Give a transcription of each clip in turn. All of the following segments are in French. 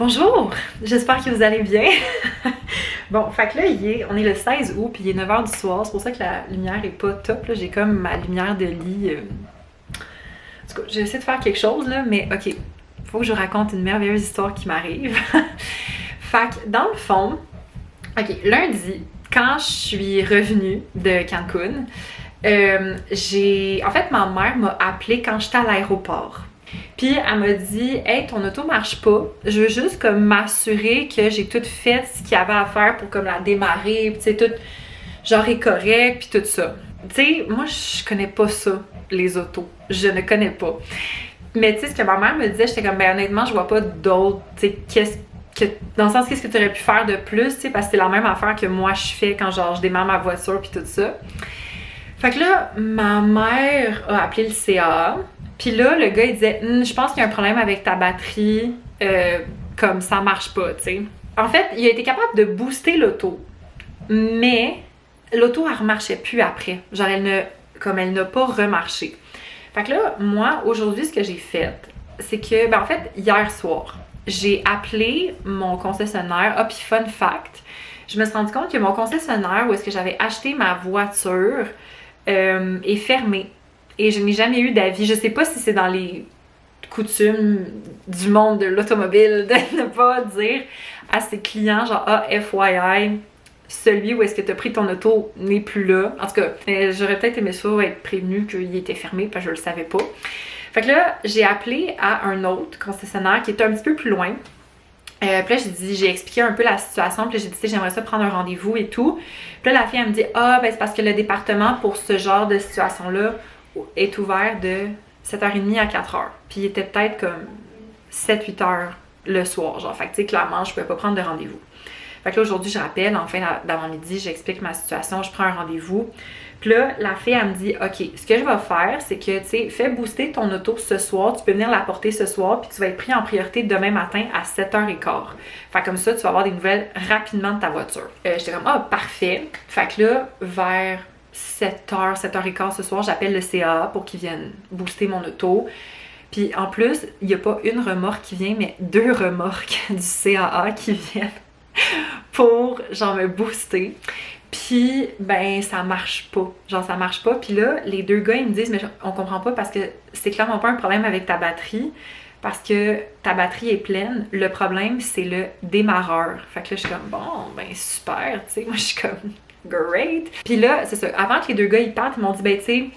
Bonjour! J'espère que vous allez bien. Bon, fait que là, on est le 16 août, puis il est 9h du soir. C'est pour ça que la lumière est pas top. J'ai comme ma lumière de lit. En tout cas, j'ai essayé de faire quelque chose, là, mais ok. Faut que je vous raconte une merveilleuse histoire qui m'arrive. Fait que, dans le fond, ok, lundi, quand je suis revenue de Cancun, en fait, ma mère m'a appelée quand j'étais à l'aéroport. Puis elle m'a dit « Hey, ton auto marche pas. Je veux juste comme m'assurer que j'ai tout fait ce qu'il y avait à faire pour comme la démarrer, puis tu sais, tout genre est correct, puis tout ça. » Tu sais, moi, je connais pas ça, les autos. Je ne connais pas. Mais tu sais, ce que ma mère me disait, j'étais comme « Ben honnêtement, je vois pas d'autres, tu sais, dans le sens, qu'est-ce que tu aurais pu faire de plus, tu sais, parce que c'est la même affaire que moi je fais quand genre je démarre ma voiture, puis tout ça. » Fait que là, ma mère a appelé le CAA. Puis là, le gars, il disait je pense qu'il y a un problème avec ta batterie, comme ça marche pas, tu sais. En fait, il a été capable de booster l'auto, mais l'auto, elle remarchait plus après. Genre, elle n'a pas remarché. Fait que là, moi, aujourd'hui, ce que j'ai fait, c'est que, ben en fait, hier soir, j'ai appelé mon concessionnaire. Ah, puis fun fact, je me suis rendu compte que mon concessionnaire, où est-ce que j'avais acheté ma voiture, est fermé. Et je n'ai jamais eu d'avis. Je sais pas si c'est dans les coutumes du monde de l'automobile de ne pas dire à ses clients genre « Ah, FYI, celui où est-ce que tu as pris ton auto n'est plus là. » En tout cas, j'aurais peut-être aimé ça être prévenue qu'il était fermé parce que je le savais pas. Fait que là, j'ai appelé à un autre concessionnaire qui était un petit peu plus loin. Puis là, j'ai expliqué un peu la situation, puis là, j'ai dit, j'aimerais ça prendre un rendez-vous et tout. Puis là, la fille, elle me dit, ah, ben c'est parce que le département pour ce genre de situation-là est ouvert de 7h30 à 4h. Puis il était peut-être comme 7-8h le soir, genre. Fait que, tu sais, clairement, je pouvais pas prendre de rendez-vous. Fait que là, aujourd'hui, je rappelle, en fin d'avant-midi, j'explique ma situation, je prends un rendez-vous. Puis là, la fille, elle me dit, OK, ce que je vais faire, c'est que, tu sais, fais booster ton auto ce soir, tu peux venir la porter ce soir, puis tu vas être pris en priorité demain matin à 7h15. Fait comme ça, tu vas avoir des nouvelles rapidement de ta voiture. J'étais comme, ah, parfait. Fait que là, vers 7h, 7h15 ce soir, j'appelle le CAA pour qu'ils viennent booster mon auto. Puis en plus, il n'y a pas une remorque qui vient, mais 2 remorques du CAA qui viennent pour, genre, me booster. Puis, ben, ça marche pas. Genre, ça marche pas. Puis là, les 2 gars, ils me disent, mais on comprend pas parce que c'est clairement pas un problème avec ta batterie. Parce que ta batterie est pleine. Le problème, c'est le démarreur. Fait que là, je suis comme, bon, ben, super, tu sais. Moi, je suis comme, great. Puis là, c'est ça. Avant que les 2 gars, ils partent, ils m'ont dit, ben, tu sais,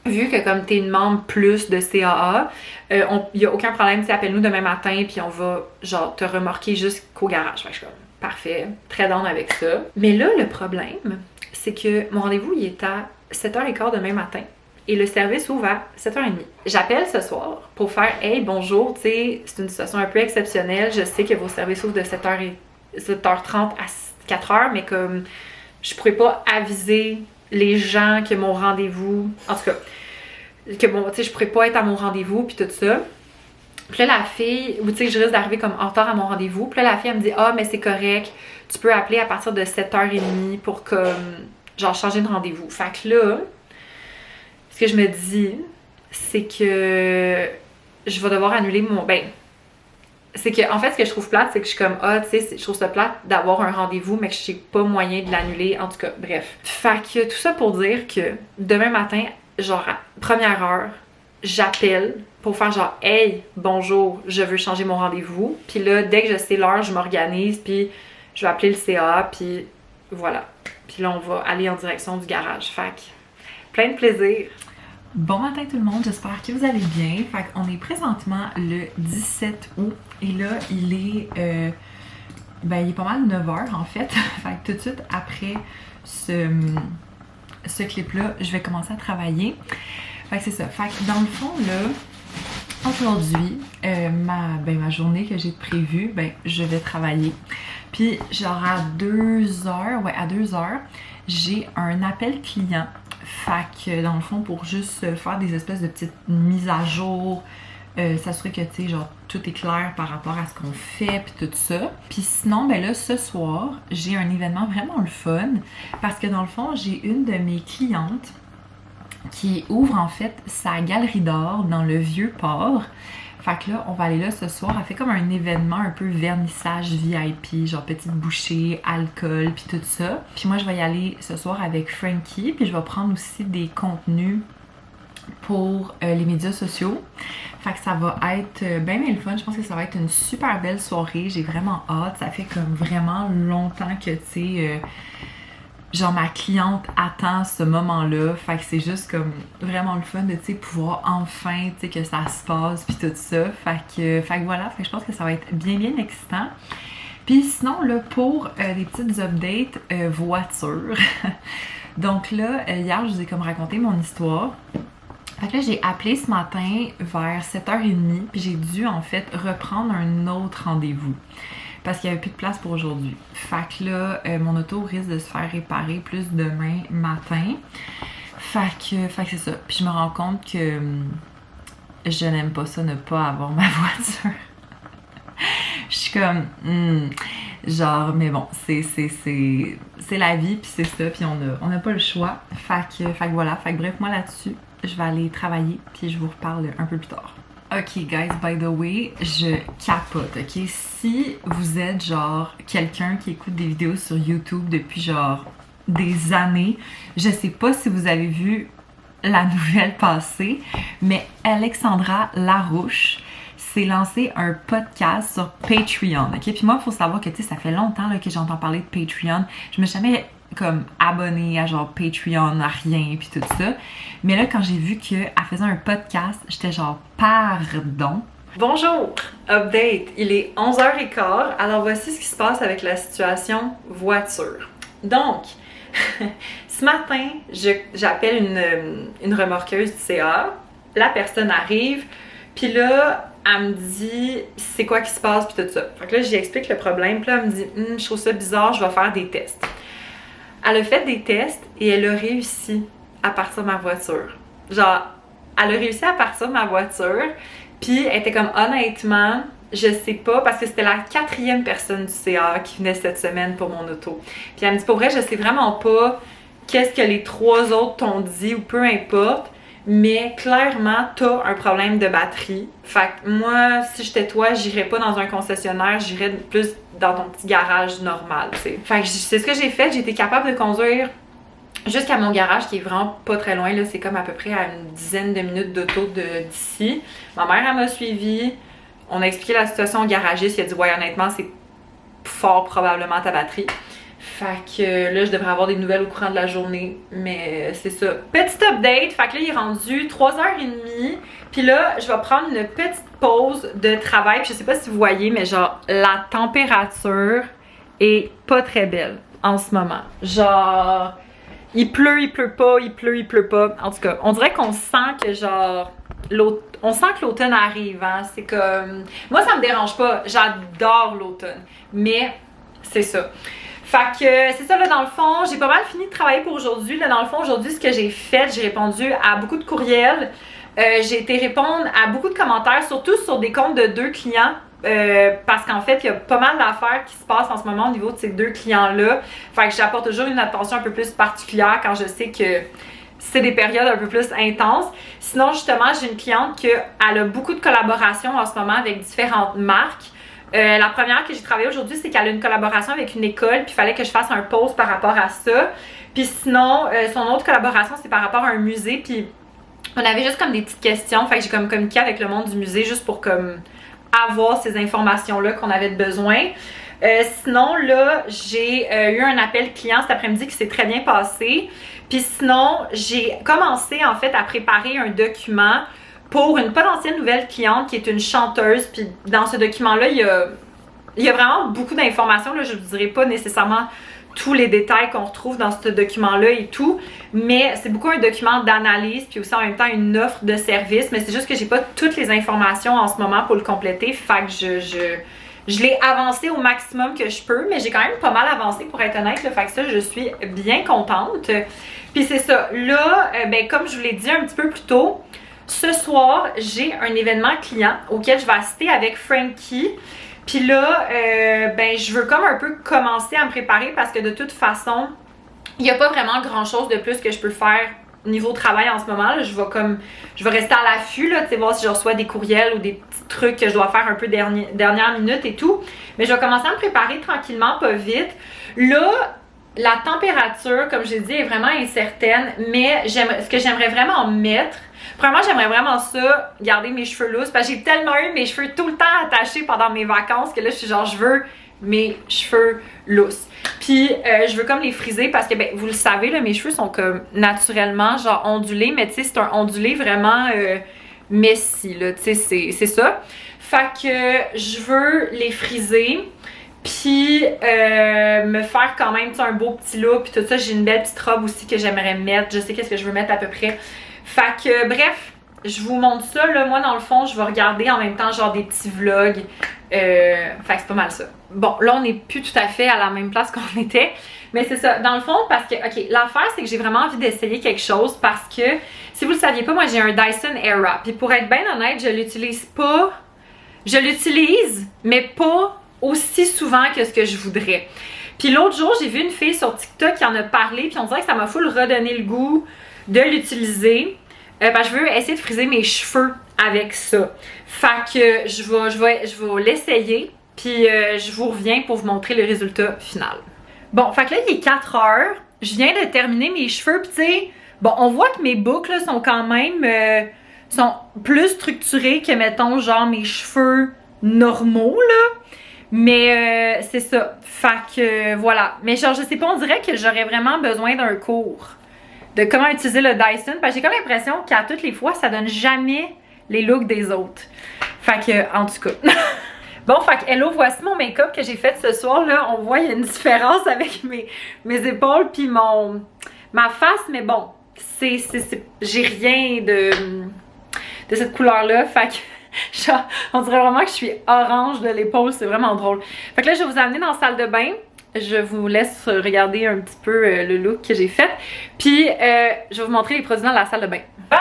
vu que comme t'es une membre plus de CAA, il y a aucun problème, tu sais, appelle-nous demain matin, puis on va, genre, te remorquer jusqu'au garage. Fait que je suis comme, parfait, très down avec ça. Mais là, le problème, c'est que mon rendez-vous, il est à 7h15 demain matin. Et le service ouvre à 7h30. J'appelle ce soir pour faire « Hey, bonjour, tu sais, c'est une situation un peu exceptionnelle. Je sais que vos services ouvrent de 7h30 à 4h, mais comme je pourrais pas aviser les gens que mon rendez-vous... En tout cas, que bon, tu sais, je pourrais pas être à mon rendez-vous, puis tout ça. » Puis là, la fille, ou tu sais, je risque d'arriver comme en retard à mon rendez-vous. Puis là, la fille, elle me dit « Ah, mais c'est correct, tu peux appeler à partir de 7h30 pour comme, genre, changer de rendez-vous. » Fait que là, ce que je me dis, c'est que je vais devoir annuler mon... Ben, c'est que, en fait, ce que je trouve plate, c'est que je suis comme « Ah, tu sais, je trouve ça plate d'avoir un rendez-vous, mais que je n'ai pas moyen de l'annuler. » En tout cas, bref. Fait que tout ça pour dire que demain matin, genre, à première heure, j'appelle pour faire genre « Hey, bonjour, je veux changer mon rendez-vous. » Puis là, dès que je sais l'heure, je m'organise, puis je vais appeler le CA, puis voilà. Puis là, on va aller en direction du garage. Fait que, plein de plaisir. Bon matin tout le monde, j'espère que vous allez bien. Fait qu'on est présentement le 17 août et là, il est pas mal 9h en fait. Fait que tout de suite après ce clip-là, je vais commencer à travailler. Fait que c'est ça. Fait que dans le fond, là, aujourd'hui, ma journée que j'ai prévue, je vais travailler. Puis genre à 2h, j'ai un appel client. Fait que dans le fond, pour juste faire des espèces de petites mises à jour, s'assurer que, tu sais, genre, tout est clair par rapport à ce qu'on fait, puis tout ça. Puis sinon, ben là, ce soir, j'ai un événement vraiment le fun, parce que dans le fond, j'ai une de mes clientes qui ouvre en fait sa galerie d'art dans le Vieux-Port. Fait que là, on va aller là ce soir. Elle fait comme un événement un peu vernissage VIP, genre petite bouchée, alcool, puis tout ça. Puis moi, je vais y aller ce soir avec Frankie, puis je vais prendre aussi des contenus pour les médias sociaux. Fait que ça va être bien le fun. Je pense que ça va être une super belle soirée. J'ai vraiment hâte. Ça fait comme vraiment longtemps que, tu sais, genre ma cliente attend ce moment-là. Fait que c'est juste comme vraiment le fun de, tu sais, pouvoir enfin, tu sais, que ça se passe puis tout ça. Fait que voilà. Fait que je pense que ça va être bien excitant. Puis sinon, là, pour des petites updates voiture. Donc là, hier, je vous ai comme raconté mon histoire. Fait que là, j'ai appelé ce matin vers 7h30, puis j'ai dû en fait reprendre un autre rendez-vous parce qu'il n'y avait plus de place pour aujourd'hui. Fait que là, mon auto risque de se faire réparer plus demain matin. Fait que c'est ça. Puis je me rends compte que je n'aime pas ça, ne pas avoir ma voiture. Je suis comme, genre, mais bon, c'est la vie, puis c'est ça, puis on a pas le choix. Fait que voilà, fait que bref, moi là-dessus, je vais aller travailler, puis je vous reparle un peu plus tard. Ok guys, by the way, je capote, ok? Si vous êtes genre quelqu'un qui écoute des vidéos sur YouTube depuis genre des années, je sais pas si vous avez vu la nouvelle passer, mais Alexandra Larouche s'est lancé un podcast sur Patreon, ok? Puis moi, il faut savoir que, tu sais, ça fait longtemps là, que j'entends parler de Patreon. Je me suis jamais comme abonnée à genre Patreon, à rien, puis tout ça. Mais là, quand j'ai vu qu'elle faisait un podcast, j'étais genre, pardon. Bonjour! Update! Il est 11h15, alors voici ce qui se passe avec la situation voiture. Donc, ce matin, j'appelle une remorqueuse du CA. La personne arrive, puis là, elle me dit c'est quoi qui se passe, puis tout ça. Fait que là, j'y explique le problème, puis là, elle me dit je trouve ça bizarre, je vais faire des tests. Elle a fait des tests et elle a réussi à partir de ma voiture. Genre, elle a réussi à partir de ma voiture, puis elle était comme honnêtement, je sais pas, parce que c'était la 4e personne du CA qui venait cette semaine pour mon auto. Puis elle me dit pour vrai, je sais vraiment pas qu'est-ce que les 3 autres t'ont dit ou peu importe. Mais clairement, t'as un problème de batterie. Fait que moi, si j'étais toi, j'irais pas dans un concessionnaire, j'irais plus dans ton petit garage normal, tu sais. Fait que c'est ce que j'ai fait, j'ai été capable de conduire jusqu'à mon garage qui est vraiment pas très loin, là, c'est comme à peu près à une dizaine de minutes d'auto d'ici. Ma mère, elle m'a suivi, on a expliqué la situation au garagiste, il a dit « Ouais, honnêtement, c'est fort probablement ta batterie. » Fait que là, je devrais avoir des nouvelles au courant de la journée, mais c'est ça. Petit update, fait que là, il est rendu 3h30, puis là, je vais prendre une petite pause de travail, puis je sais pas si vous voyez, mais genre, la température est pas très belle en ce moment. Genre, il pleut pas, il pleut pas. En tout cas, on dirait qu'on sent que genre, on sent que l'automne arrive, hein. C'est comme... Moi, ça me dérange pas, j'adore l'automne, mais c'est ça. Fait que c'est ça, là, dans le fond, j'ai pas mal fini de travailler pour aujourd'hui. Là, dans le fond, aujourd'hui, ce que j'ai fait, j'ai répondu à beaucoup de courriels. J'ai été répondre à beaucoup de commentaires, surtout sur des comptes de 2 clients. Parce qu'en fait, il y a pas mal d'affaires qui se passent en ce moment au niveau de ces 2 clients-là. Fait que j'apporte toujours une attention un peu plus particulière quand je sais que c'est des périodes un peu plus intenses. Sinon, justement, j'ai une cliente qui a beaucoup de collaborations en ce moment avec différentes marques. La première que j'ai travaillé aujourd'hui, c'est qu'elle a une collaboration avec une école, puis il fallait que je fasse un post par rapport à ça. Puis sinon, son autre collaboration, c'est par rapport à un musée, puis on avait juste comme des petites questions, fait que j'ai comme communiqué avec le monde du musée juste pour comme avoir ces informations-là qu'on avait besoin. Sinon, là, j'ai eu un appel client cet après-midi qui s'est très bien passé. Puis sinon, j'ai commencé en fait à préparer un document pour une potentielle nouvelle cliente qui est une chanteuse. Puis dans ce document-là, il y a vraiment beaucoup d'informations. Là, je ne vous dirai pas nécessairement tous les détails qu'on retrouve dans ce document-là et tout, mais c'est beaucoup un document d'analyse, puis aussi en même temps une offre de service, mais c'est juste que j'ai pas toutes les informations en ce moment pour le compléter, fait que je l'ai avancé au maximum que je peux, mais j'ai quand même pas mal avancé pour être honnête, là, fait que ça, je suis bien contente. Puis c'est ça, là, ben, comme je vous l'ai dit un petit peu plus tôt, ce soir, j'ai un événement client auquel je vais assister avec Frankie. Puis là, ben, je veux comme un peu commencer à me préparer parce que de toute façon, il n'y a pas vraiment grand chose de plus que je peux faire niveau travail en ce moment, là, je vais rester à l'affût, là, tu sais, voir si je reçois des courriels ou des petits trucs que je dois faire un peu dernière minute et tout. Mais je vais commencer à me préparer tranquillement, pas vite. Là, la température, comme j'ai dit, est vraiment incertaine, mais ce que j'aimerais vraiment mettre, premièrement, j'aimerais vraiment ça, garder mes cheveux lousses, parce que j'ai tellement eu mes cheveux tout le temps attachés pendant mes vacances que là, je suis genre, je veux mes cheveux lousses. Puis, je veux comme les friser parce que, ben, vous le savez, là, mes cheveux sont comme naturellement, genre, ondulés, mais tu sais, c'est un ondulé vraiment messy, là, tu sais, c'est ça. Fait que je veux les friser. Puis me faire quand même un beau petit look. Puis tout ça, j'ai une belle petite robe aussi que j'aimerais mettre. Je sais qu'est-ce que je veux mettre à peu près. Fait que bref, je vous montre ça. Là. Moi, dans le fond, je vais regarder en même temps genre des petits vlogs. Fait que c'est pas mal ça. Bon, là, on n'est plus tout à fait à la même place qu'on était. Mais c'est ça. Dans le fond, parce que, ok, l'affaire, c'est que j'ai vraiment envie d'essayer quelque chose parce que, si vous le saviez pas, moi, j'ai un Dyson Airwrap. Puis pour être bien honnête, je l'utilise pas. Je l'utilise, mais pas aussi souvent que ce que je voudrais. Puis l'autre jour, j'ai vu une fille sur TikTok qui en a parlé, puis on dirait que ça m'a full redonné le goût de l'utiliser. Parce que je veux essayer de friser mes cheveux avec ça. Fait que je vais l'essayer, puis je vous reviens pour vous montrer le résultat final. Bon, fait que là, il est 4 heures. Je viens de terminer mes cheveux, puis tu sais, bon, on voit que mes boucles là, sont quand même sont plus structurées que, mettons, genre mes cheveux normaux, là. Mais c'est ça. Fait que voilà. Mais genre, je sais pas, on dirait que j'aurais vraiment besoin d'un cours de comment utiliser le Dyson. Parce que j'ai comme l'impression qu'à toutes les fois, ça donne jamais les looks des autres. Fait que, en tout cas. Bon, fait que hello, voici mon make-up que j'ai fait ce soir. Là, on voit, il y a une différence avec mes épaules puis ma face. Mais bon, j'ai rien de cette couleur-là. Fait que genre, on dirait vraiment que je suis orange de l'épaule, c'est vraiment drôle. Fait que là, je vais vous amener dans la salle de bain. Je vous laisse regarder un petit peu le look que j'ai fait. Puis, je vais vous montrer les produits dans la salle de bain. Bon,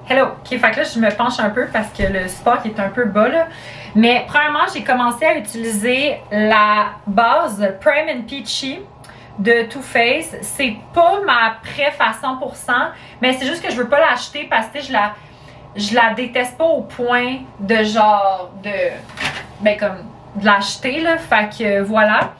hello! Ok, fait que là, je me penche un peu parce que le support est un peu bas, là. Mais, premièrement, j'ai commencé à utiliser la base Prime and Peachy de Too Faced. C'est pas ma préf à 100%, mais c'est juste que je veux pas l'acheter parce que je la déteste pas au point de genre ben comme de l'acheter là, fait que voilà.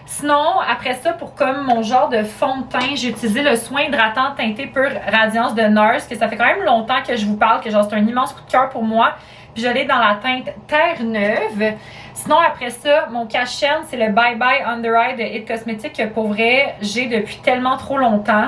Sinon, après ça, pour comme mon genre de fond de teint, j'ai utilisé le soin hydratant teinté Pure Radiance de Nurse, que ça fait quand même longtemps que je vous parle, que genre c'est un immense coup de cœur pour moi. Puis je l'ai dans la teinte Terre-Neuve. Sinon, après ça, mon cache-chaîne, c'est le Bye Bye Under Eye de It Cosmetics que pour vrai, j'ai depuis tellement trop longtemps.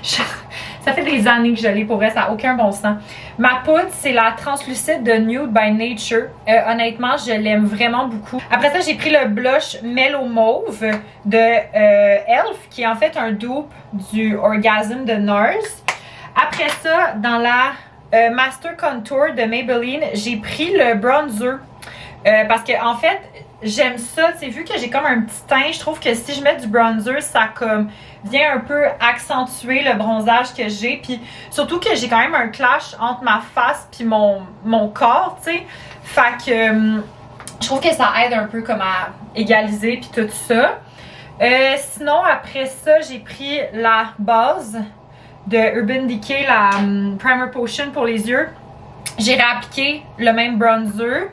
Ça fait des années que je l'ai, pour vrai, ça n'a aucun bon sens. Ma poudre, c'est la translucide de Nude by Nature. Honnêtement, je l'aime vraiment beaucoup. Après ça, j'ai pris le blush Mellow Mauve de Elf, qui est en fait un dupe du Orgasm de Nurse. Après ça, dans la Master Contour de Maybelline, j'ai pris le bronzer. Parce que en fait, j'aime ça, tu sais, vu que j'ai comme un petit teint, je trouve que si je mets du bronzer, ça comme vient un peu accentuer le bronzage que j'ai, puis surtout que j'ai quand même un clash entre ma face puis mon corps, tu sais, fait que je trouve que ça aide un peu comme à égaliser puis tout ça. Sinon, après ça, j'ai pris la base de Urban Decay, la Primer Potion pour les yeux. J'ai réappliqué le même bronzer.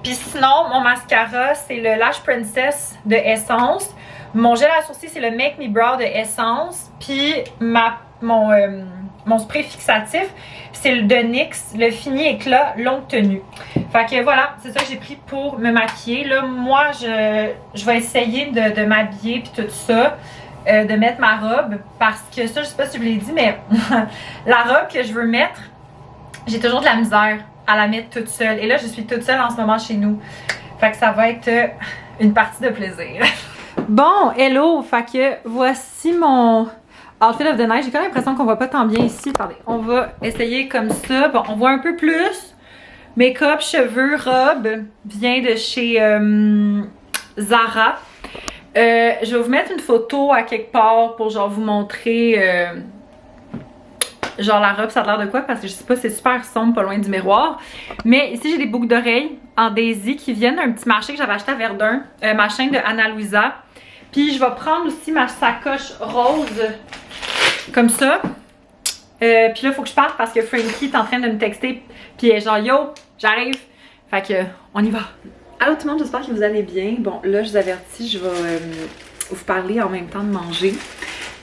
Puis sinon, mon mascara, c'est le Lash Princess de Essence. Mon gel à sourcils, c'est le Make Me Brow de Essence. Puis mon spray fixatif, c'est le de NYX, le Fini Éclat Longue Tenue. Fait que voilà, c'est ça que j'ai pris pour me maquiller. Là, moi, je vais essayer de m'habiller puis tout ça. De mettre ma robe. Parce que ça, je sais pas si je vous l'ai dit, mais la robe que je veux mettre, j'ai toujours de la misère à la mettre toute seule. Et là, je suis toute seule en ce moment chez nous. Fait que ça va être une partie de plaisir. Bon, hello! Fait que voici mon outfit of the night. J'ai quand même l'impression qu'on voit pas tant bien ici. Attendez, on va essayer comme ça. Bon, on voit un peu plus. Make-up, cheveux, robe. Vient de chez Zara. Je vais vous mettre une photo à quelque part pour genre vous montrer genre la robe, ça a l'air de quoi, parce que je sais pas, c'est super sombre, pas loin du miroir. Mais ici, j'ai des boucles d'oreilles en Daisy qui viennent d'un petit marché que j'avais acheté à Verdun, ma chaîne de Ana Luisa. Puis je vais prendre aussi ma sacoche rose, comme ça. Puis là, il faut que je parte parce que Frankie est en train de me texter. Puis elle est genre, yo, j'arrive. Fait que, on y va. Allô tout le monde, j'espère que vous allez bien. Bon, là, je vous avertis, je vais vous parler en même temps de manger.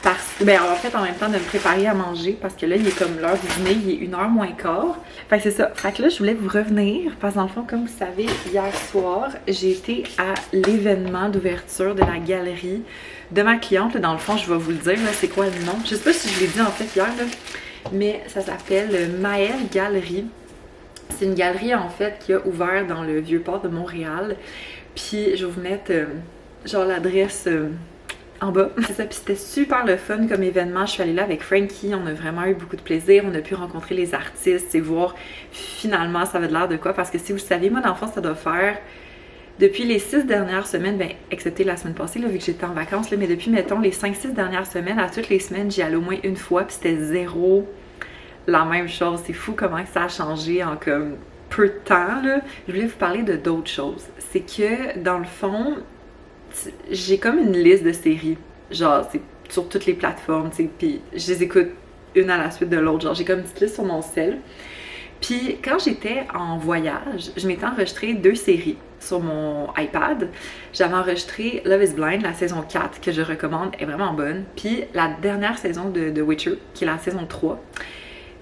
En fait, en même temps de me préparer à manger parce que là, il est comme l'heure du dîner, il est 1h moins quart. Fait que c'est ça. Fait que là, je voulais vous revenir parce que dans le fond, comme vous savez, hier soir, j'ai été à l'événement d'ouverture de la galerie de ma cliente. Là, dans le fond, je vais vous le dire, là, c'est quoi le nom. Je sais pas si je l'ai dit en fait hier, là, mais ça s'appelle Maëlle Galerie. C'est une galerie en fait qui a ouvert dans le Vieux-Port de Montréal. Puis je vais vous mettre genre l'adresse en bas. C'est ça, puis c'était super le fun comme événement. Je suis allée là avec Frankie, on a vraiment eu beaucoup de plaisir. On a pu rencontrer les artistes et voir finalement ça avait l'air de quoi. Parce que si vous le saviez, moi dans le fond, ça doit faire depuis les 6 dernières semaines, ben excepté la semaine passée là, vu que j'étais en vacances, là, mais depuis mettons les 5-6 dernières semaines, à toutes les semaines, j'y allais au moins une fois, puis c'était zéro la même chose. C'est fou comment ça a changé en comme peu de temps là. Je voulais vous parler de d'autres choses. C'est que dans le fond, j'ai comme une liste de séries, genre c'est sur toutes les plateformes, tu sais, puis je les écoute une à la suite de l'autre, genre j'ai comme une petite liste sur mon cell. Puis quand j'étais en voyage, je m'étais enregistré 2 séries sur mon iPad. J'avais enregistré Love is Blind, la saison 4, que je recommande, est vraiment bonne, puis la dernière saison de The Witcher, qui est la saison 3.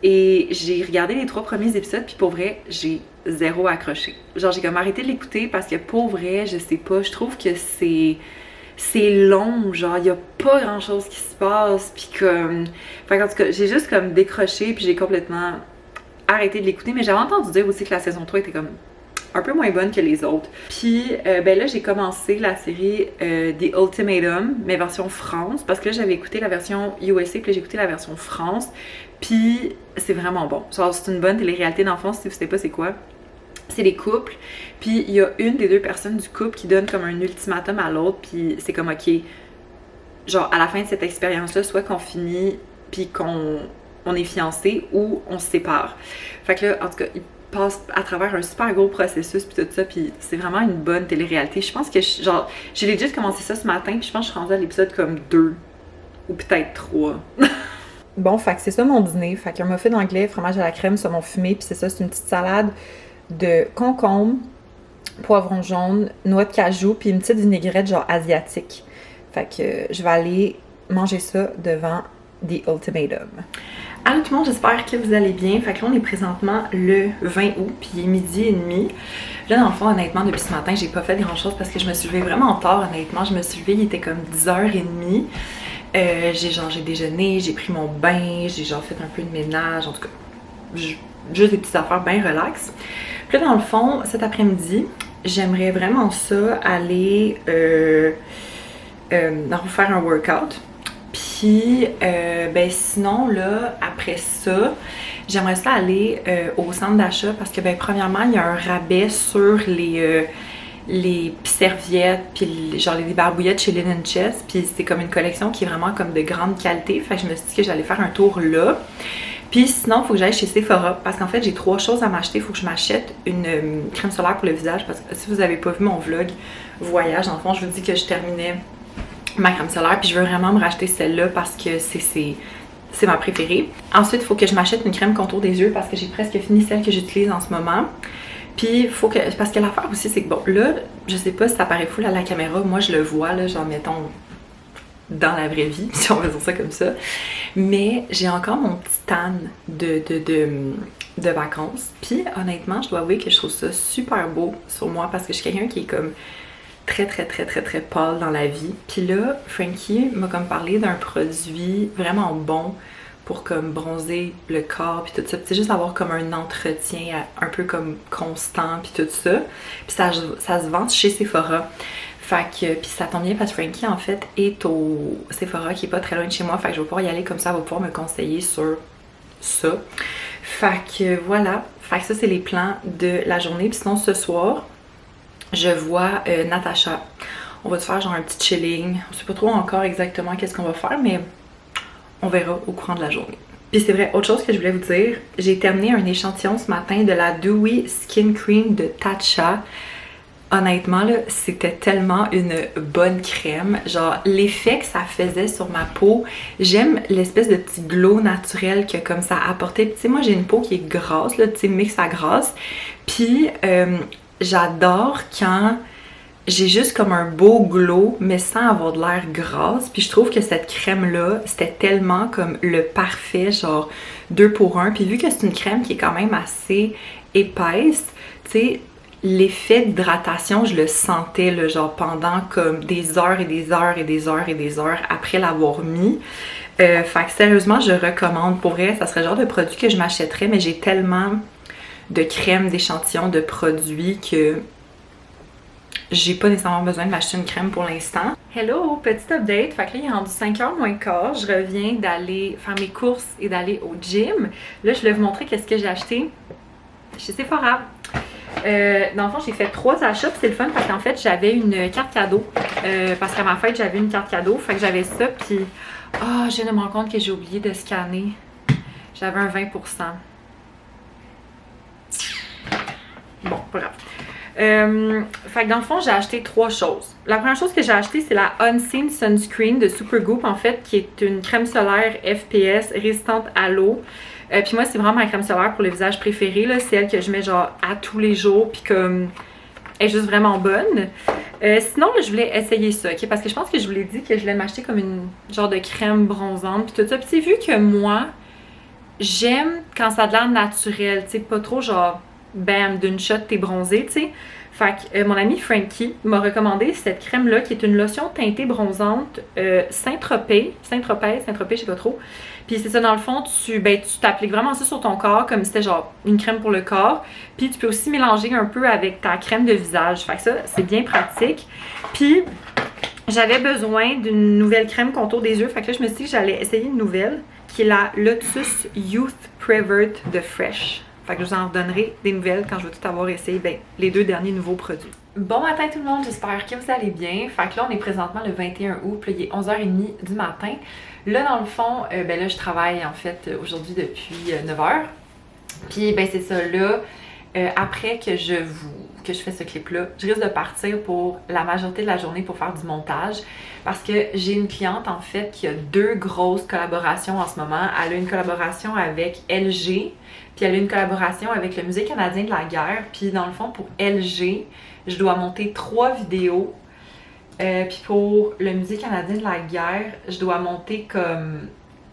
Et j'ai regardé les 3 premiers épisodes, puis pour vrai, j'ai zéro accroché. Genre, j'ai comme arrêté de l'écouter parce que pour vrai, je sais pas, je trouve que c'est long, genre, il y a pas grand chose qui se passe, puis comme... Enfin, en tout cas, j'ai juste comme décroché, puis j'ai complètement arrêté de l'écouter, mais j'avais entendu dire aussi que la saison 3 était comme un peu moins bonne que les autres. Puis ben là, j'ai commencé la série The Ultimatum, mais version France, parce que là, j'avais écouté la version USA, puis j'ai écouté la version France, puis c'est vraiment bon. Genre, c'est une bonne télé-réalité d'enfance, si vous savez pas c'est quoi. C'est des couples, puis il y a une des 2 personnes du couple qui donne comme un ultimatum à l'autre, puis c'est comme ok, genre à la fin de cette expérience-là, soit qu'on finit, puis qu'on est fiancés, ou on se sépare. Fait que là, en tout cas, il passe à travers un super gros processus, puis tout ça, puis c'est vraiment une bonne télé-réalité. Je pense que, genre, j'ai legit commencé ça ce matin, puis je pense que je suis rendue à l'épisode comme 2, ou peut-être 3. Bon, fait que c'est ça mon dîner. Fait qu'un muffin anglais, fromage à la crème, saumon fumé, puis c'est ça, c'est une petite salade de concombre, poivron jaune, noix de cajou, puis une petite vinaigrette genre asiatique. Fait que je vais aller manger ça devant The Ultimatum. Allô tout le monde, j'espère que vous allez bien. Fait que là, on est présentement le 20 août, puis il est 12h30. Là, dans le fond, honnêtement, depuis ce matin, j'ai pas fait grand-chose parce que je me suis levée vraiment tard, honnêtement. Je me suis levée, il était comme 10h30. J'ai déjeuné, j'ai pris mon bain, j'ai genre fait un peu de ménage, en tout cas, juste des petites affaires bien relax. Puis là, dans le fond, cet après-midi, j'aimerais vraiment ça aller faire un workout. Puis, ben sinon, là, après ça, j'aimerais ça aller au centre d'achat parce que, ben premièrement, il y a un rabais sur les serviettes, puis genre les barbouillettes chez Linen Chest, puis c'est comme une collection qui est vraiment comme de grande qualité. Fait que je me suis dit que j'allais faire un tour là. Puis sinon, il faut que j'aille chez Sephora parce qu'en fait, j'ai 3 choses à m'acheter. Il faut que je m'achète une crème solaire pour le visage parce que si vous n'avez pas vu mon vlog voyage, en fond, je vous dis que je terminais ma crème solaire, puis je veux vraiment me racheter celle-là parce que c'est ma préférée. Ensuite, il faut que je m'achète une crème contour des yeux parce que j'ai presque fini celle que j'utilise en ce moment. Puis, il faut que... Parce que l'affaire aussi, c'est que bon, là, je sais pas si ça paraît fou à la caméra, moi je le vois, là, genre, mettons, dans la vraie vie, si on va dire ça comme ça. Mais j'ai encore mon petit tan de vacances. Puis, honnêtement, je dois avouer que je trouve ça super beau sur moi parce que je suis quelqu'un qui est comme très pâle dans la vie. Puis là, Frankie m'a comme parlé d'un produit vraiment bon pour comme bronzer le corps puis tout ça. Puis c'est juste avoir comme un entretien un peu comme constant puis tout ça. Puis ça se vend chez Sephora. Fait que, puis ça tombe bien parce que Frankie en fait est au Sephora qui est pas très loin de chez moi. Fait que je vais pouvoir y aller comme ça, elle va pouvoir me conseiller sur ça. Fait que voilà. Fait que ça c'est les plans de la journée. Puis sinon ce soir, je vois Natacha. On va se faire genre un petit chilling. On sait pas trop encore exactement qu'est-ce qu'on va faire, mais on verra au courant de la journée. Puis c'est vrai, autre chose que je voulais vous dire, j'ai terminé un échantillon ce matin de la Dewy Skin Cream de Tatcha. honnêtement, là, c'était tellement une bonne crème. Genre, l'effet que ça faisait sur ma peau, j'aime l'espèce de petit glow naturel que comme ça apportait. Tu sais, moi, j'ai une peau qui est grasse, là, tu sais, mix à grasse. Puis, j'adore quand j'ai juste comme un beau glow, mais sans avoir de l'air grasse. Puis je trouve que cette crème-là, c'était tellement comme le parfait, genre 2 pour 1. Puis vu que c'est une crème qui est quand même assez épaisse, tu sais, l'effet d'hydratation, je le sentais, là, genre pendant comme des heures et des heures et des heures et des heures après l'avoir mis. Fait que sérieusement, je recommande. Pour vrai, ça serait le genre de produit que je m'achèterais, mais j'ai tellement de crèmes, d'échantillons, de produits que j'ai pas nécessairement besoin de m'acheter une crème pour l'instant. Hello, petit update. Fait que là, il est rendu 5h moins quart. Je reviens d'aller faire mes courses et d'aller au gym. Là, je voulais vous montrer qu'est-ce que j'ai acheté chez Sephora. Dans le fond, j'ai fait 3 achats, puis c'est le fun parce qu'en fait, j'avais une carte cadeau. Parce qu'à ma fête, j'avais une carte cadeau. Fait que j'avais ça, puis... Ah, je viens de me rendre compte que j'ai oublié de scanner. J'avais un 20%. Bon, pas grave. Fait que dans le fond, j'ai acheté 3 choses. La première chose que j'ai acheté, c'est la Unseen Sunscreen de Supergoop, en fait, qui est une crème solaire FPS résistante à l'eau. Puis moi, c'est vraiment ma crème solaire pour le visage préférée, là. C'est elle que je mets genre à tous les jours, puis comme elle est juste vraiment bonne. Sinon, là, je voulais essayer ça, ok? Parce que je pense que je vous l'ai dit que je voulais m'acheter comme une genre de crème bronzante, puis tout ça. Puis c'est vu que moi, j'aime quand ça a de l'air naturel, tu sais, pas trop genre... bam, d'une shot, t'es bronzé, tu sais. Fait que mon ami Frankie m'a recommandé cette crème-là, qui est une lotion teintée bronzante Saint-Tropez, je sais pas trop. Puis c'est ça, dans le fond, tu t'appliques vraiment ça sur ton corps, comme si c'était genre une crème pour le corps. Puis tu peux aussi mélanger un peu avec ta crème de visage. Fait que ça, c'est bien pratique. Puis j'avais besoin d'une nouvelle crème contour des yeux. Fait que là, je me suis dit que j'allais essayer une nouvelle, qui est la Lotus Youth Prevert de Fresh. Fait que je vous en donnerai des nouvelles quand je vais tout avoir essayé les 2 derniers nouveaux produits. Bon matin tout le monde, j'espère que vous allez bien. Fait que là, on est présentement le 21 août, puis il est 11h30 du matin. Là, dans le fond, là, je travaille en fait aujourd'hui depuis 9h. Puis, c'est ça, là, après que je fais ce clip-là, je risque de partir pour la majorité de la journée pour faire du montage parce que j'ai une cliente en fait qui a 2 grosses collaborations en ce moment. Elle a une collaboration avec LG, puis elle a une collaboration avec le Musée canadien de la guerre. Puis dans le fond, pour LG, je dois monter 3 vidéos. Puis pour le Musée canadien de la guerre, je dois monter comme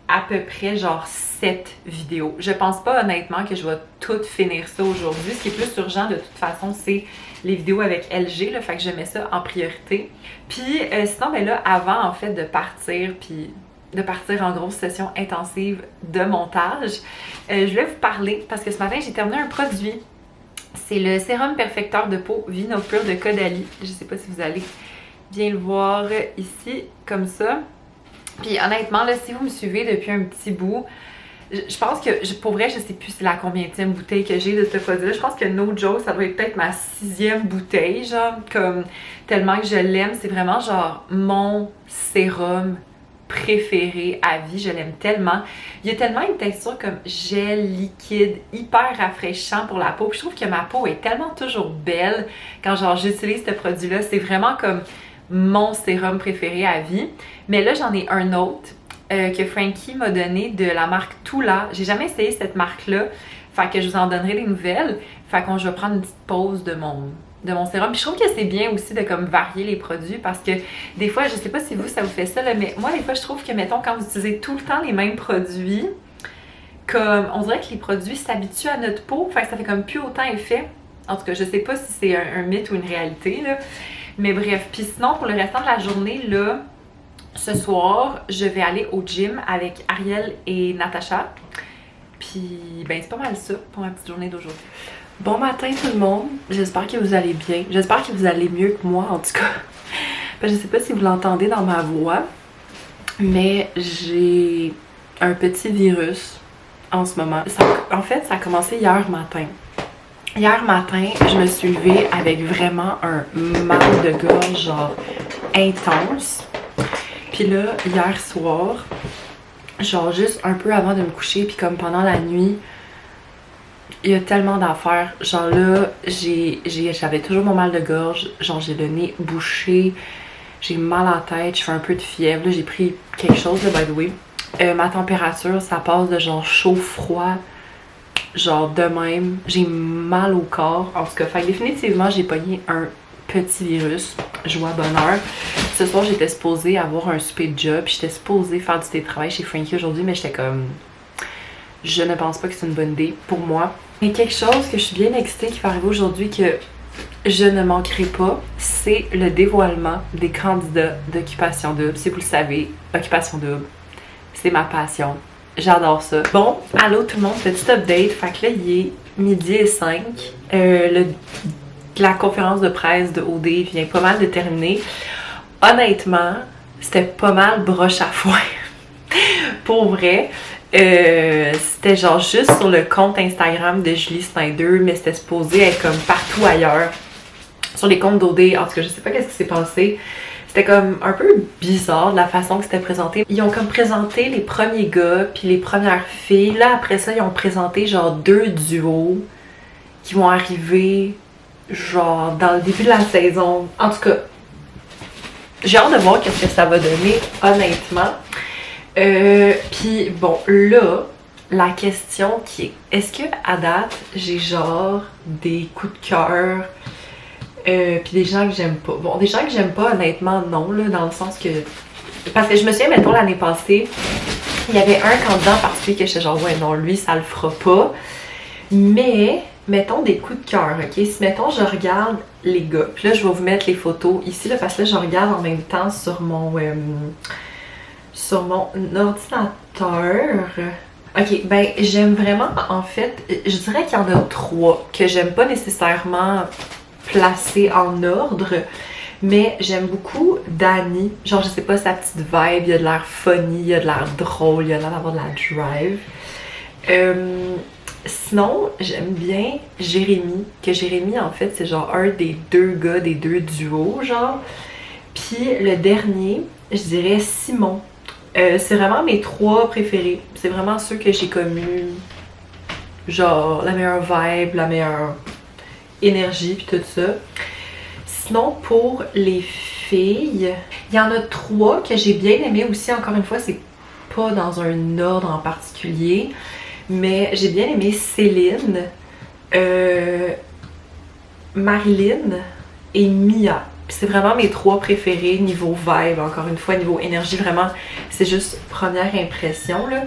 à peu près genre 7 vidéos. Je pense pas honnêtement que je vais tout finir ça aujourd'hui. Ce qui est plus urgent de toute façon, c'est les vidéos avec LG, là, fait que je mets ça en priorité. Puis sinon, là, avant en fait de partir, puis de partir en grosse session intensive de montage, je voulais vous parler parce que ce matin, j'ai terminé un produit. C'est le sérum perfecteur de peau Vino Pure de Caudalie. Je sais pas si vous allez bien le voir ici, comme ça. Puis honnêtement, là, si vous me suivez depuis un petit bout, je pense que, pour vrai, je sais plus c'est la combienième bouteille que j'ai de ce produit-là. Je pense que no joke, ça doit être peut-être ma 6e bouteille, genre, comme tellement que je l'aime. C'est vraiment genre mon sérum préféré à vie, je l'aime tellement. Il y a tellement une texture comme gel liquide, hyper rafraîchissant pour la peau. Puis je trouve que ma peau est tellement toujours belle quand genre j'utilise ce produit-là. C'est vraiment comme mon sérum préféré à vie. Mais là, j'en ai un autre que Frankie m'a donné de la marque Tula. J'ai jamais essayé cette marque-là. Fait que je vous en donnerai des nouvelles. Fait que je vais prendre une petite pause de mon sérum. Puis je trouve que c'est bien aussi de comme varier les produits parce que des fois, je sais pas si vous, ça vous fait ça, là, mais moi, des fois, je trouve que, mettons, quand vous utilisez tout le temps les mêmes produits, comme on dirait que les produits s'habituent à notre peau. Fait que ça fait comme plus autant effet. En tout cas, je sais pas si c'est un mythe ou une réalité, là. Mais bref, puis sinon, pour le restant de la journée, là, ce soir, je vais aller au gym avec Ariel et Natacha. Puis, c'est pas mal ça pour ma petite journée d'aujourd'hui. Bon matin tout le monde, j'espère que vous allez bien. J'espère que vous allez mieux que moi, en tout cas. Je sais pas si vous l'entendez dans ma voix, mais j'ai un petit virus en ce moment. En fait, ça a commencé hier matin. Hier matin, je me suis levée avec vraiment un mal de gorge genre intense. Puis là, hier soir, genre juste un peu avant de me coucher, puis comme pendant la nuit, il y a tellement d'affaires. Genre là, j'avais toujours mon mal de gorge. Genre j'ai le nez bouché. J'ai mal à la tête. Je fais un peu de fièvre. Là, j'ai pris quelque chose, là, by the way. Ma température, ça passe de genre chaud-froid. Genre de même. J'ai mal au corps. En tout cas, fait que définitivement, j'ai pogné un petit virus. Joie, bonheur. Ce soir, j'étais supposée avoir un souper de job. J'étais supposée faire du télétravail chez Frankie aujourd'hui, mais j'étais comme... Je ne pense pas que c'est une bonne idée pour moi. Et quelque chose que je suis bien excitée qui va arriver aujourd'hui que je ne manquerai pas, c'est le dévoilement des candidats d'Occupation Double. Si vous le savez, Occupation Double, c'est ma passion. J'adore ça. Bon, allô tout le monde, petit update. Fait que là, il est 12h05. La conférence de presse de OD vient pas mal de terminer. Honnêtement, c'était pas mal broche à foin. Pour vrai. C'était genre juste sur le compte Instagram de Julie Snyder, mais c'était supposé être comme partout ailleurs. Sur les comptes d'OD, en tout cas, je sais pas qu'est-ce qui s'est passé. C'était comme un peu bizarre de la façon que c'était présenté. Ils ont comme présenté les premiers gars puis les premières filles. Là, après ça, ils ont présenté genre 2 duos qui vont arriver genre dans le début de la saison. En tout cas, j'ai hâte de voir qu'est-ce que ça va donner, honnêtement. Puis bon, là, la question qui est, est-ce que à date, j'ai genre des coups de cœur, puis des gens que j'aime pas? Bon, des gens que j'aime pas, honnêtement, non, là, dans le sens que... Parce que je me souviens, mettons, l'année passée, il y avait un candidat en particulier que j'étais genre, ouais, non, lui, ça le fera pas. Mais, mettons des coups de cœur, ok? Si, mettons, je regarde les gars, puis là, je vais vous mettre les photos ici, là, parce que là, je regarde en même temps sur mon ordinateur. Ok, ben j'aime vraiment, en fait, je dirais qu'il y en a 3 que j'aime pas nécessairement placer en ordre, mais j'aime beaucoup Dani. Genre, je sais pas, sa petite vibe, il y a de l'air funny, il y a de l'air drôle, il y a l'air d'avoir de la drive. Sinon, j'aime bien Jérémy, que Jérémy, en fait, c'est genre un des 2 gars, des 2 duos, genre. Puis le dernier, je dirais Simon. C'est vraiment mes 3 préférés. C'est vraiment ceux que j'ai comme eu, genre, la meilleure vibe, la meilleure énergie, puis tout ça. Sinon, pour les filles, il y en a 3 que j'ai bien aimé aussi. Encore une fois, c'est pas dans un ordre en particulier, mais j'ai bien aimé Céline, Marilyn et Mia. C'est vraiment mes 3 préférés niveau vibe, encore une fois, niveau énergie, vraiment, c'est juste première impression, là.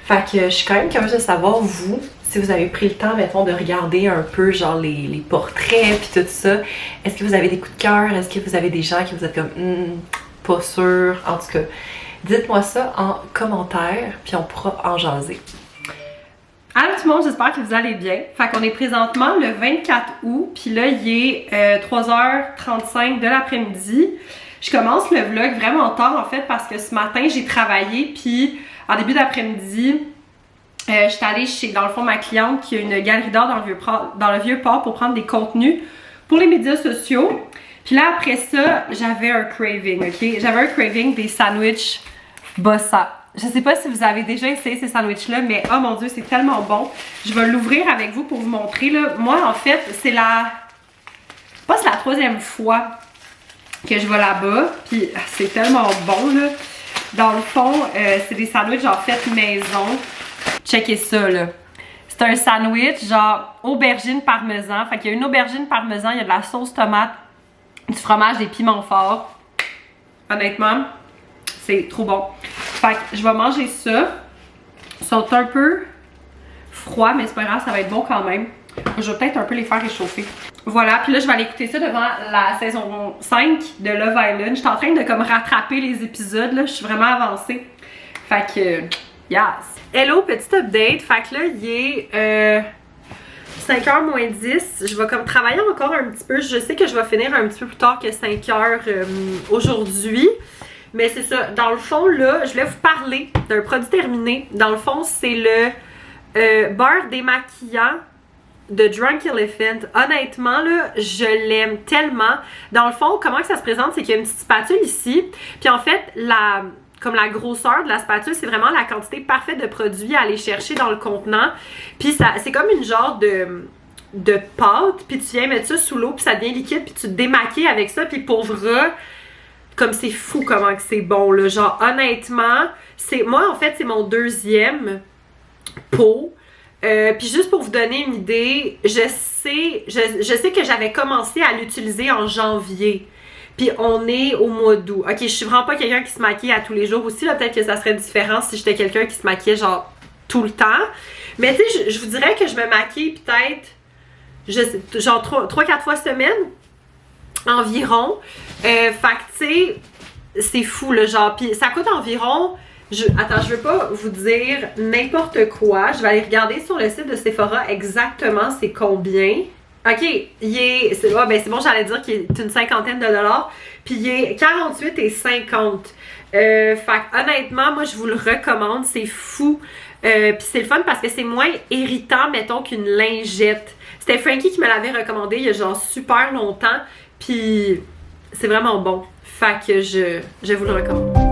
Fait que je suis quand même curieuse de savoir, vous, si vous avez pris le temps, mettons, de regarder un peu, genre, les portraits, puis tout ça. Est-ce que vous avez des coups de cœur? Est-ce que vous avez des gens qui vous êtes comme, pas sûr? En tout cas, dites-moi ça en commentaire, puis on pourra en jaser. Allô tout le monde, j'espère que vous allez bien. Fait qu'on est présentement le 24 août, puis là il est 3h35 de l'après-midi. Je commence le vlog vraiment tard en fait parce que ce matin j'ai travaillé, puis en début d'après-midi, j'étais allée chez, dans le fond, ma cliente qui a une galerie d'art dans le Vieux-Port pour prendre des contenus pour les médias sociaux. Puis là après ça, j'avais un craving, ok? J'avais un craving des sandwichs Bossa. Je sais pas si vous avez déjà essayé ces sandwichs-là, mais oh mon dieu, c'est tellement bon. Je vais l'ouvrir avec vous pour vous montrer, là. Moi, en fait, c'est la 3e fois que je vais là-bas. Puis c'est tellement bon, là. Dans le fond, c'est des sandwichs genre faits maison. Checkez ça, là. C'est un sandwich genre aubergine parmesan. Fait qu'il y a une aubergine parmesan, il y a de la sauce tomate, du fromage, des piments forts. Honnêtement, c'est trop bon. Fait que je vais manger ça. Ils sont un peu froids, mais c'est pas grave, ça va être bon quand même. Je vais peut-être un peu les faire réchauffer. Voilà, puis là je vais aller écouter ça devant la saison 5 de Love Island. Je suis en train de comme rattraper les épisodes, là. Je suis vraiment avancée. Fait que, yes! Hello, petit update. Fait que là, il est 5h moins 10. Je vais comme travailler encore un petit peu. Je sais que je vais finir un petit peu plus tard que 5h aujourd'hui. Mais c'est ça, dans le fond là, je voulais vous parler d'un produit terminé. Dans le fond, c'est le beurre démaquillant de Drunk Elephant. Honnêtement là, je l'aime tellement. Dans le fond, comment que ça se présente, c'est qu'il y a une petite spatule ici. Puis en fait, comme la grosseur de la spatule, c'est vraiment la quantité parfaite de produits à aller chercher dans le contenant. Puis c'est comme une genre de pâte, puis tu viens mettre ça sous l'eau, puis ça devient liquide, puis tu te démaquilles avec ça, puis pour vrai, comme c'est fou comment que c'est bon, là. Genre, honnêtement, moi, en fait, c'est mon deuxième pot. Puis juste pour vous donner une idée, je sais que j'avais commencé à l'utiliser en janvier. Puis on est au mois d'août. Ok, je suis vraiment pas quelqu'un qui se maquille à tous les jours aussi. Là, peut-être que ça serait différent si j'étais quelqu'un qui se maquillait genre tout le temps. Mais tu sais, je vous dirais que je me maquille peut-être, genre 3-4 fois semaine environ. Fait que tu sais, c'est fou là, genre. Puis ça coûte environ... Attends, je veux pas vous dire n'importe quoi. Je vais aller regarder sur le site de Sephora exactement c'est combien. Ok, c'est bon, j'allais dire qu'il est une cinquantaine de dollars. Puis il est 48,50. Fait que, honnêtement, moi je vous le recommande, c'est fou. Puis c'est le fun parce que c'est moins irritant, mettons, qu'une lingette. C'était Frankie qui me l'avait recommandé il y a genre super longtemps. Puis c'est vraiment bon. Fait que je vous le recommande.